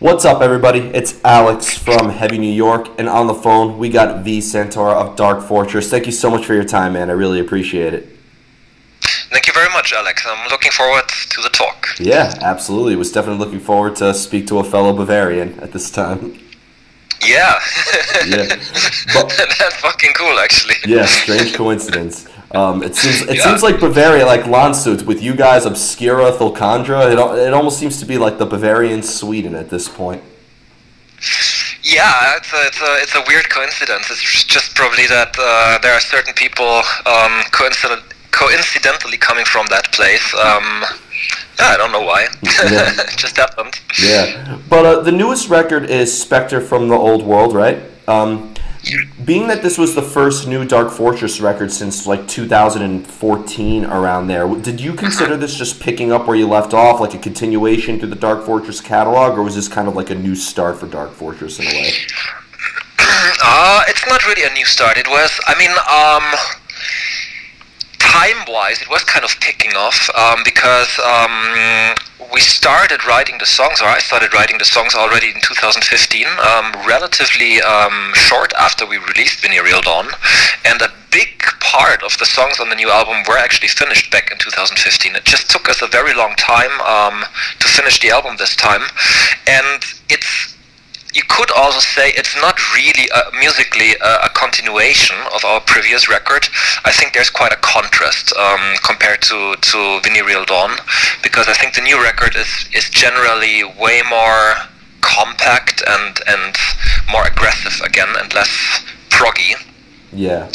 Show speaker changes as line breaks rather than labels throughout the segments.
What's up, everybody? It's Alex from Heavy New York, and on the phone we got Santura of Dark Fortress. Thank you so much for your time, man. I really appreciate it.
Thank you very much, Alex. I'm looking forward to the talk.
Yeah, absolutely. Was definitely looking forward to speak to a fellow Bavarian at this time.
Yeah.
Yeah. But,
that's fucking cool, actually.
Yeah, strange coincidence. It seems like Bavaria, like Landshut, with you guys, Obscura, Thulkandra, it almost seems to be like the Bavarian Sweden at this point.
Yeah, it's a weird coincidence. It's just probably that there are certain people coincidentally coming from that place. Yeah, I don't know why.
Yeah.
It just happened.
Yeah, but the newest record is Spectre from the Old World, right? Being that this was the first new Dark Fortress record since like 2014, around there, did you consider this just picking up where you left off, like a continuation through the Dark Fortress catalog, or was this kind of like a new start for Dark Fortress in a way?
It's not really a new start. It was, time-wise, it was kind of picking off because we started writing the songs, or I started writing the songs already in 2015, relatively short after we released Venereal Dawn, and a big part of the songs on the new album were actually finished back in 2015. It just took us a very long time to finish the album this time, and you could also say it's not really musically a continuation of our previous record. I think there's quite a contrast compared to Venereal Dawn, because I think the new record is generally way more compact and more aggressive again, and less proggy.
Yeah.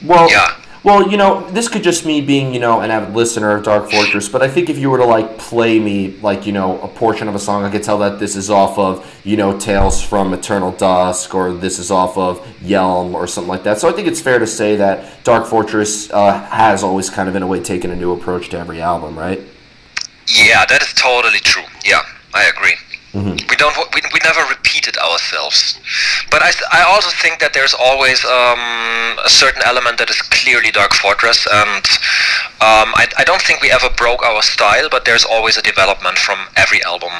Well,
yeah.
Well, this could just me being, an avid listener of Dark Fortress, but I think if you were to, like, play me, like, a portion of a song, I could tell that this is off of, Tales from Eternal Dusk, or this is off of Yelm, or something like that. So I think it's fair to say that Dark Fortress has always kind of, in a way, taken a new approach to every album, right?
Yeah, that is totally true. Yeah, I agree.
Mm-hmm.
We never repeated ourselves, but I also think that there's always a certain element that is clearly Dark Fortress, and I don't think we ever broke our style, but there's always a development from every album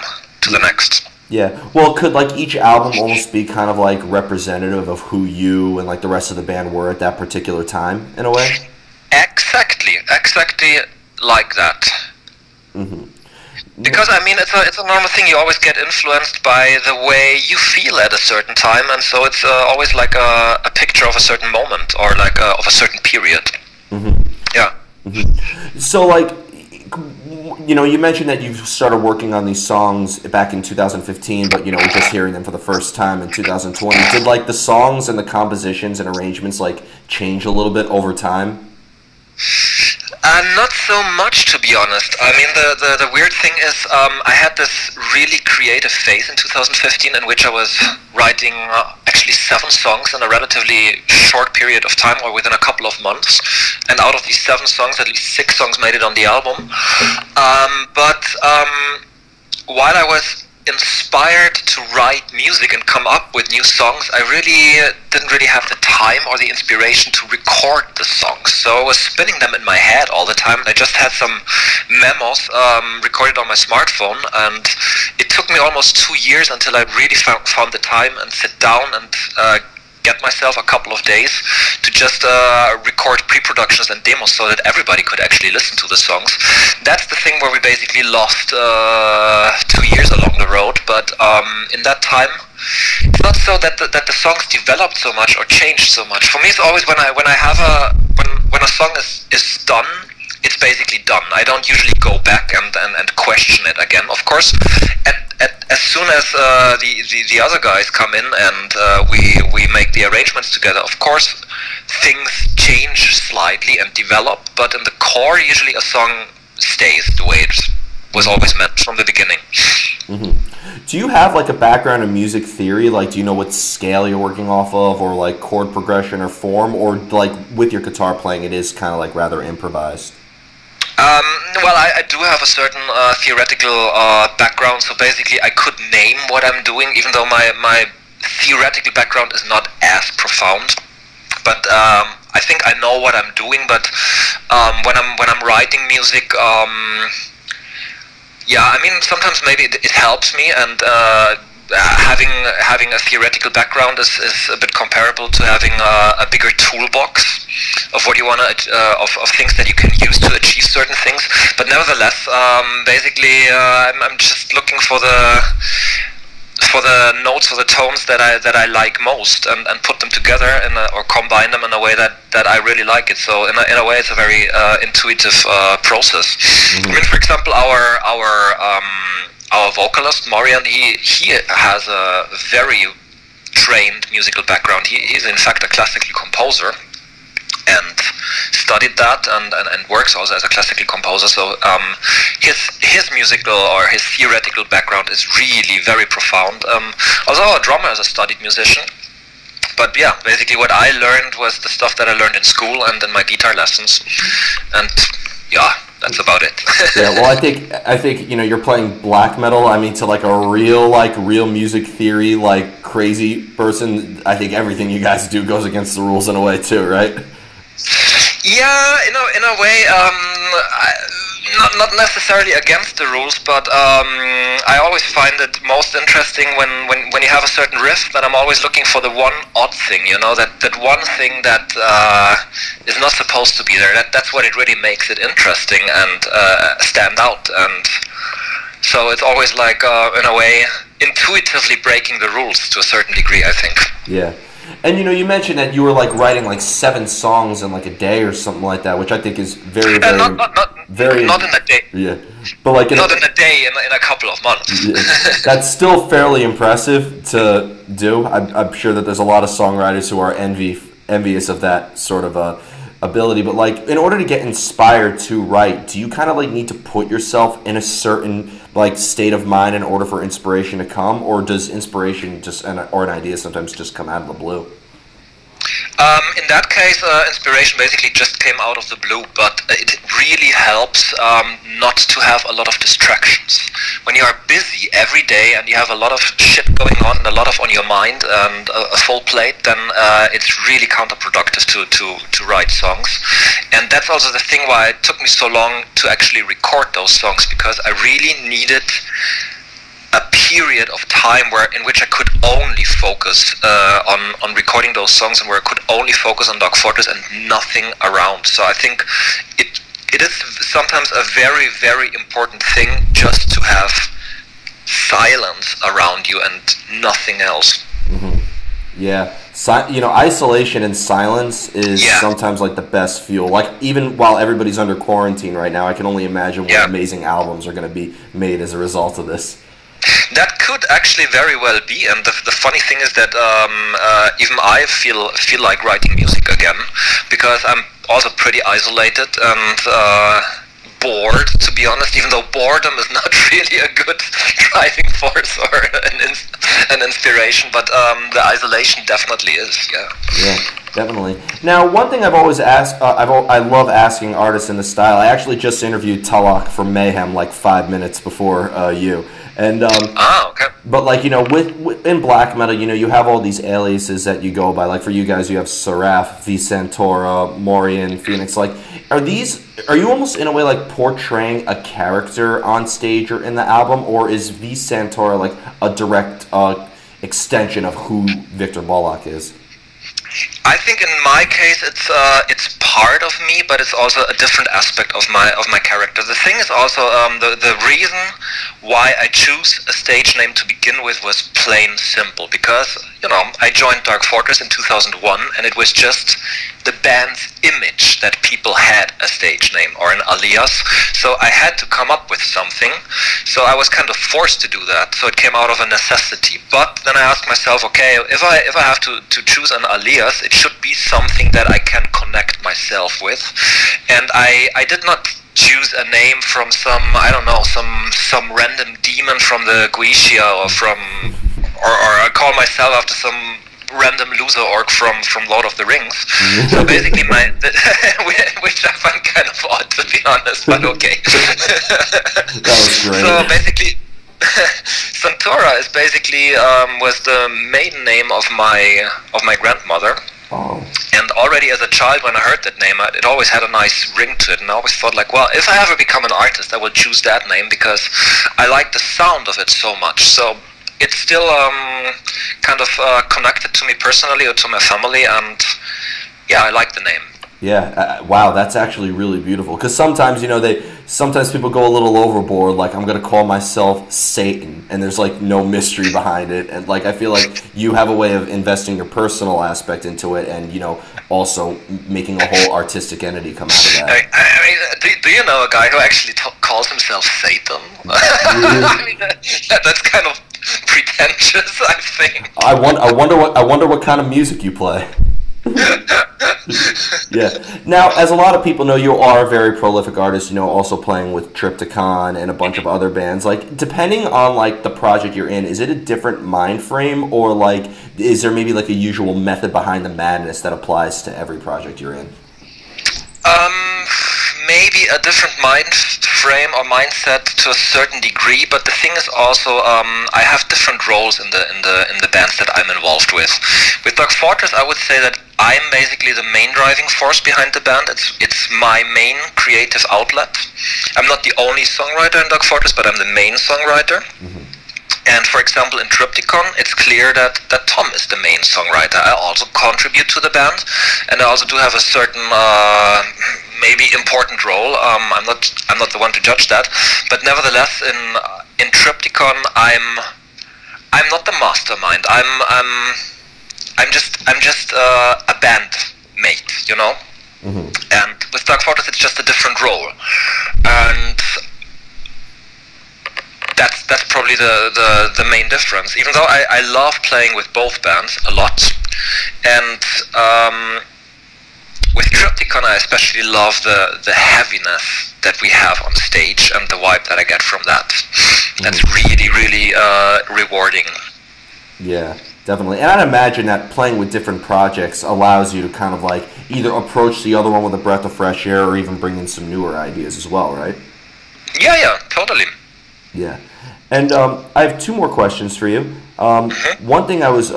to the next.
Yeah, well, could like each album almost be kind of like representative of who you and like the rest of the band were at that particular time, in a way?
Exactly like that.
Mm-hmm.
Because it's a normal thing. You always get influenced by the way you feel at a certain time, and so it's always like a picture of a certain moment, or like of a certain period.
Mm-hmm.
Yeah.
Mm-hmm. So, like, you mentioned that you started working on these songs back in 2015, but we're just hearing them for the first time in 2020. Did like the songs and the compositions and arrangements like change a little bit over time?
Not so much, to be honest. The weird thing is, I had this really creative phase in 2015 in which I was writing actually 7 songs in a relatively short period of time, or within a couple of months. And out of these 7 songs, at least 6 songs made it on the album. But while I was inspired to write music and come up with new songs, I really didn't really have the time or the inspiration to record the songs. So I was spinning them in my head all the time. I just had some memos recorded on my smartphone, and it took me almost 2 years until I really found the time and sit down and get myself a couple of days to just record pre-productions and demos so that everybody could actually listen to the songs. That's the thing where we basically lost 2 years along the road, but in that time, it's not so that the songs developed so much or changed so much. For me, it's always when a song is done, it's basically done. I don't usually go back and question it again. Of course, as soon as the other guys come in and we make the arrangements together, of course, things change slightly and develop, but in the core, usually a song stays the way it was always meant from the beginning.
Mm-hmm. Do you have like a background in music theory? Like, do you know what scale you're working off of, or like chord progression or form, or like with your guitar playing, it is kind of like rather improvised?
Well, I do have a certain theoretical background, so basically I could name what I'm doing, even though my theoretical background is not as profound. But I think I know what I'm doing. But when I'm writing music, Yeah, I mean, sometimes maybe it helps me, and having a theoretical background is a bit comparable to having a bigger toolbox of what you want to of things that you can use to achieve certain things. But nevertheless, basically, I'm just looking for the notes or the tones that I like most, and put them together or combine them in a way that I really like it. So in a way, it's a very intuitive process. Mm-hmm. I mean, for example, our vocalist Marian, he has a very trained musical background. He's in fact a classical composer, and studied that and works also as a classical composer. So his musical or his theoretical background is really very profound. Also, our drummer is a studied musician. But yeah, basically what I learned was the stuff that I learned in school and in my guitar lessons, and yeah, that's about it.
Yeah, well, I think you know, you're playing black metal. I mean, to like a real music theory like crazy person, I think everything you guys do goes against the rules in a way too, right?
Yeah, in a way, not necessarily against the rules, but I always find it most interesting when you have a certain riff. That I'm always looking for the one odd thing, you know, that one thing that is not supposed to be there. That's what it really makes it interesting and stand out. And so it's always like, in a way, intuitively breaking the rules to a certain degree, I think.
Yeah. And you know, you mentioned that you were like writing like 7 songs in like a day or something like that, which I think is very
not in a day.
Yeah, but like
not in a day, in a couple of months.
Yeah. That's still fairly impressive to do. I'm sure that there's a lot of songwriters who are envious of that sort of ability. But like, in order to get inspired to write, do you kind of like need to put yourself in a certain like state of mind in order for inspiration to come, or does inspiration or an idea sometimes just come out of the blue?
In that case, inspiration basically just came out of the blue, but it really helps not to have a lot of distractions. When you are busy every day and you have a lot of shit going on and a lot of on your mind and a full plate, then it's really counterproductive to write songs. And that's also the thing why it took me so long to actually record those songs, because I really needed a period of time in which I could only focus on recording those songs, and where I could only focus on Dark Fortress and nothing around. So I think it is sometimes a very, very important thing just to have silence around you and nothing else.
Mm-hmm. Yeah. You know, isolation and silence is sometimes like the best fuel. Like, even while everybody's under quarantine right now, I can only imagine what amazing albums are going to be made as a result of this.
That could actually very well be, and the funny thing is that even I feel like writing music again, because I'm also pretty isolated and bored, to be honest, even though boredom is not really a good driving force or an inspiration, but the isolation definitely is,
Yeah, definitely. Now, one thing I've always asked, I love asking artists in the style. I actually just interviewed Tulloch from Mayhem like 5 minutes before you. And
okay.
But like, you know, in black metal, you know, you have all these aliases that you go by. Like for you guys, you have Seraph, V Santura, Morian, Phoenix. Like, are you almost in a way like portraying a character on stage or in the album, or is V Santura like a direct extension of who Victor Bollock is?
I think in my case it's part of me, but it's also a different aspect of my character. The thing is also the reason why I choose a stage name to begin with was plain simple, because, you know, I joined Dark Fortress in 2001, and it was just the band's image that people had a stage name or an alias. So I had to come up with something. So I was kind of forced to do that. So it came out of a necessity. But then I asked myself, okay, if I have to choose an alias, it should be something that I can connect myself with. And I did not choose a name from some random demon from the Goetia, or I call myself after some random loser orc from Lord of the Rings. So basically which I find kind of odd, to be honest, but okay.
That was great.
So basically Santura is basically was the maiden name of my grandmother.
Oh.
And already as a child, when I heard that name, it always had a nice ring to it, and I always thought like, well, if I ever become an artist, I will choose that name because I like the sound of it so much. So it's still kind of connected to me personally or to my family, and yeah, I like the name.
Yeah, wow, that's actually really beautiful. Because sometimes, you know, sometimes people go a little overboard. Like, I'm gonna call myself Satan, and there's like no mystery behind it. And like, I feel like you have a way of investing your personal aspect into it, and you know, also making a whole artistic entity come out of that.
I mean, do you know a guy who actually calls himself Satan? I mean, that's kind of pretentious, I think.
I wonder what kind of music you play. Yeah. Now, as a lot of people know, you are a very prolific artist, you know, also playing with Triptykon and a bunch of other bands. Like, depending on, like, the project you're in, is it a different mind frame, or, like, is there maybe, like, a usual method behind the madness that applies to every project you're in?
Maybe a different mind frame or mindset to a certain degree, but the thing is also I have different roles in the bands that I'm involved with. With Dark Fortress, I would say that I'm basically the main driving force behind the band. It's my main creative outlet. I'm not the only songwriter in Dark Fortress, but I'm the main songwriter. Mm-hmm. And for example, in Triptykon, it's clear that Tom is the main songwriter. I also contribute to the band, and I also do have a certain maybe important role. I'm not the one to judge that, but nevertheless, in Triptykon, I'm not the mastermind. I'm just a band mate, you know. Mm-hmm. And with Dark Fortress, it's just a different role, and that's probably the main difference. Even though I love playing with both bands a lot, and with Triptykon I especially love the heaviness that we have on stage and the vibe that I get from that. That's really, really rewarding.
Yeah, definitely. And I'd imagine that playing with different projects allows you to kind of like either approach the other one with a breath of fresh air or even bring in some newer ideas as well, right?
Yeah, totally.
Yeah. And I have two more questions for you. One thing I was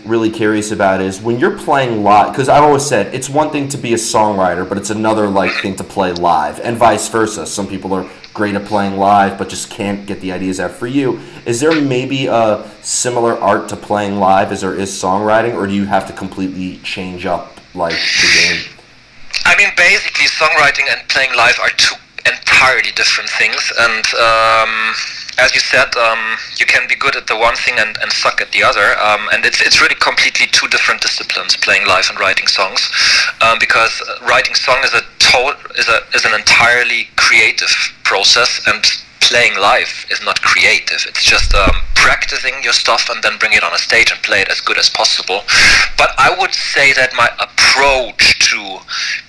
really curious about is when you're playing live, because I've always said it's one thing to be a songwriter, but it's another thing to play live, and vice versa. Some people are great at playing live, but just can't get the ideas out. For you, is there maybe a similar art to playing live as there is songwriting, or do you have to completely change up like the game?
I mean, basically, songwriting and playing live are two entirely different things, and as you said, you can be good at the one thing and suck at the other, and it's really completely two different disciplines, playing live and writing songs, because writing song is an entirely creative process, and playing live is not creative. It's just practicing your stuff and then bring it on a stage and play it as good as possible. But I would say that my approach to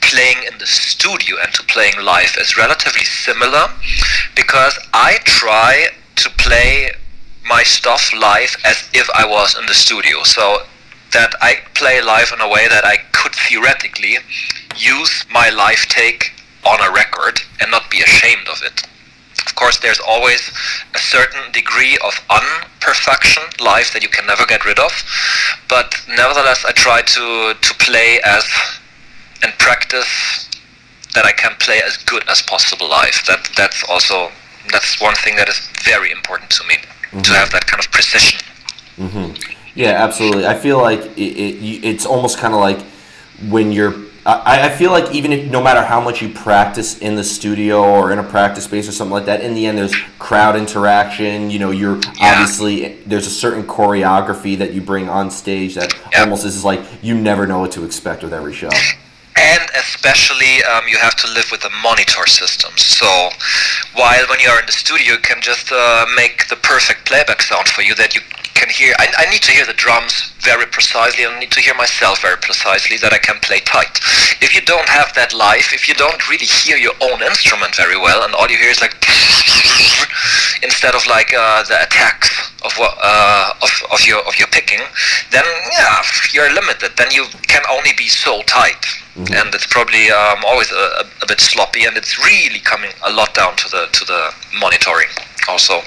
playing in the studio and to playing live is relatively similar, because I try to play my stuff live as if I was in the studio, so that I play live in a way that I could theoretically use my live take on a record and not be ashamed of it. Of course, there's always a certain degree of unperfection live that you can never get rid of, but nevertheless I try to play as and practice that I can play as good as possible live. That's one thing that is very important to me, to have that kind of precision.
Yeah, absolutely. I feel like it's almost kind of like when you're I feel like even if, no matter how much you practice in the studio or in a practice space or something like that, in the end there's crowd interaction. You know, you're obviously, there's a certain choreography that you bring on stage that almost is like you never know what to expect with every show.
And especially you have to live with the monitor system. So while when you are in the studio you can just make the perfect playback sound for you that you can hear. I need to hear the drums very precisely, and I need to hear myself very precisely that I can play tight. If you don't have that live, if you don't really hear your own instrument very well, and all you hear is like instead of like the attacks of your picking, then you're limited. Then you can only be so tight, and it's probably always a bit sloppy, and it's really coming a lot down to the monitoring also.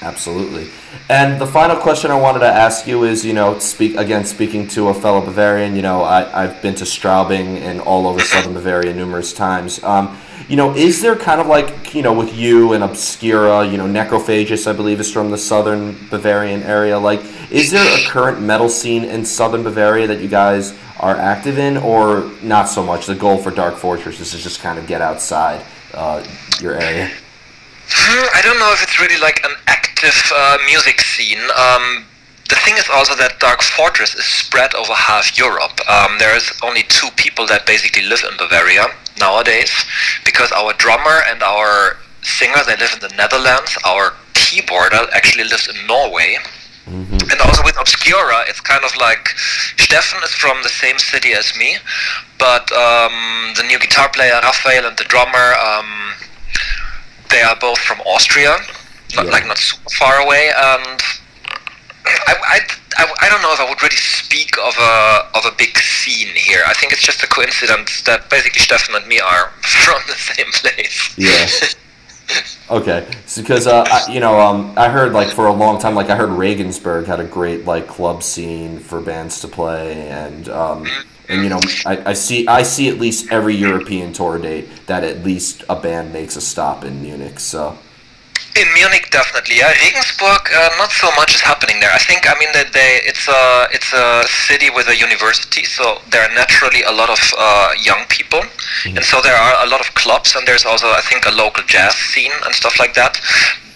Absolutely. And the final question I wanted to ask you is, speaking to a fellow Bavarian, I've been to Straubing and all over southern Bavaria numerous times. Is there kind of like, with you and Obscura, Necrophagus, I believe, is from the southern Bavarian area. Like, is there a current metal scene in southern Bavaria that you guys are active in, or not so much? The goal for Dark Fortress is to just kind of get outside your area.
I don't know if it's really like an active music scene. The thing is also that Dark Fortress is spread over half Europe. There is only 2 people that basically live in Bavaria nowadays, because our drummer and our singer, they live in the Netherlands. Our keyboarder actually lives in Norway. Mm-hmm. And also with Obscura, it's kind of like Steffen is from the same city as me, but the new guitar player Raphael and the drummer, they are both from Austria, not super far away, and I don't know if I would really speak of a big scene here. I think it's just a coincidence that basically Steffen and me are from the same place.
Yeah. Okay, because I heard like for a long time, like I heard Regensburg had a great like club scene for bands to play, and I see at least every European tour date that at least a band makes a stop in Munich. So
in Munich, definitely. Yeah, Regensburg, not so much is happening there. That it's a city with a university, so there are naturally a lot of young people, and so there are a lot of clubs, and there's also, I think, a local jazz scene and stuff like that.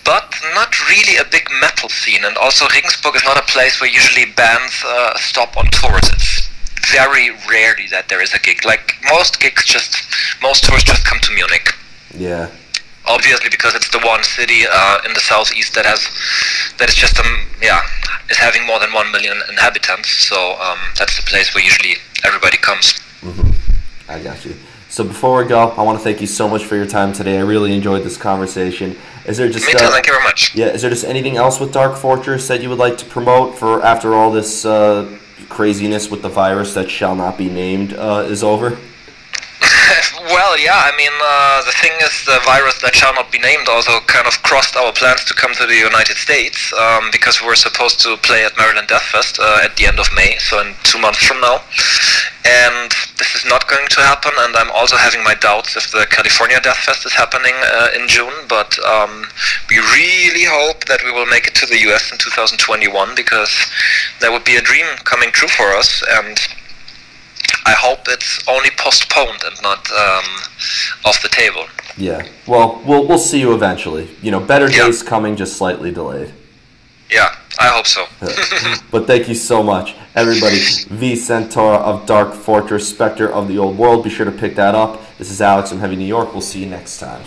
But not really a big metal scene, and also Regensburg is not a place where usually bands stop on tours. It's very rarely that there is a gig. Like most tours just come to Munich.
Yeah.
Obviously, because it's the one city in the southeast that is just is having more than 1 million inhabitants. So that's the place where usually everybody comes.
Mm-hmm. I got you. So before we go, I want to thank you so much for your time today. I really enjoyed this conversation. Is there just
Me too, thank you very much.
Yeah, is there just anything else with Dark Fortress that you would like to promote for after all this craziness with the virus that shall not be named is over?
Well, yeah, the thing is, the virus that shall not be named also kind of crossed our plans to come to the United States, because we were supposed to play at Maryland Death Fest at the end of May, so in 2 months from now. And this is not going to happen, and I'm also having my doubts if the California Death Fest is happening in June, but we really hope that we will make it to the US in 2021, because that would be a dream coming true for us, and I hope it's only postponed and not off the table.
Yeah. Well, we'll see you eventually. Better days coming, just slightly delayed.
Yeah, I hope so.
But thank you so much, everybody. The Santura of Dark Fortress, Spectre of the Old World. Be sure to pick that up. This is Alex from Heavy New York. We'll see you next time.